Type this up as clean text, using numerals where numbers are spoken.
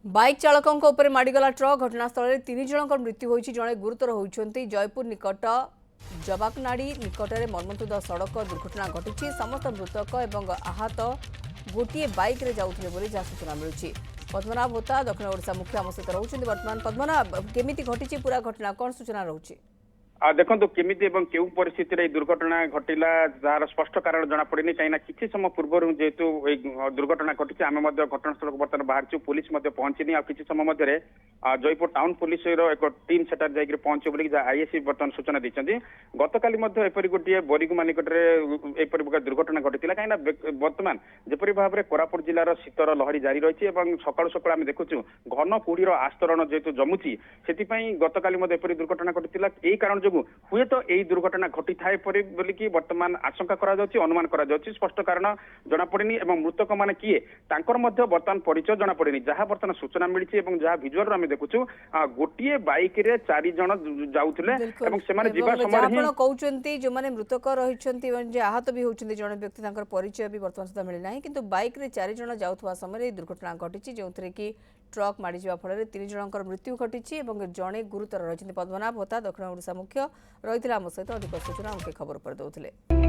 Bike चालकों उपर माड़गला truck घटनास्थल में 3 जनकर मृत्यु होती जड़े गुरुतर होती जयपुर निकट जबाकनाड़ी निकट में मर्मन्तुद सड़क दुर्घटना घटी समस्त मृतक और आहत गोटे बाइक रे जाउथिले बोली जहाँ सूचना मिलूँ। पद्मनाभ होता दक्षिण ओडिशा मुख्य आम सहित रोचे बर्तमान। पद्मनाभ केमी घटी पूरा घटना कौन सूचना रोचे? देखो केमी केउ परिस्थिति दुर्घटना घटिला जार स्पष्ट कारण जना पड़ेनि कहीं किसी समय पूर्व जेहेतु दुर्घटना घटी आम घटनास्थल को बर्तमान बाहर पुलिस पहुंचनी आ किसी समय मध्य जयपुर टाउन पुलिस एक टीम सेटार जाकर पहुंचे बोली आईएससी बर्तमान सूचना देते। गतकाली एपरी गोटे बोरीगुमा निकट में एपरी दुर्घटना घटी कहीं बर्तमान जपरी भाव में कोरापुट जिलार शीतर लहरी जारी रही सकाल सकाल आम देखुँ घन कुहड़ीर आस्तरण जेहेतु जमुची से गतकाली एपरी दुर्घटना घटी यही कारण हुए तो यही दुर्घटना घटी थाए बोलिकी बर्तमान आशंका अनुमान स्पष्ट कारण जना पड़ेनि मृतक माने किए तांकर मध्य बर्तमान परिचय जना पड़ेनि जहाँ बर्तमान सूचना मिली जहाँ भिजुअल आम देखुँ गोटे बाइक रे 4 जन जाउथिले एवं सेमाने जीवा समय ही कहउचंती जो माने मृतक रहिचंती आहत भी होचंती जने व्यक्ति तांकर परिचय भी बर्तमान सुधा मिली नाही किंतु बाइक रे 4 जन जाउथवा समय दुर्घटना घटी जोंथरे की ट्रक माड़ी जावा फल 3 जनकर मृत्यु घटी जड़े गुरुतर रही। पद्मनाभ होता दक्षिण ओडिशा मुख्य रही आम सहित अधिक सूचना खबर पर दौले।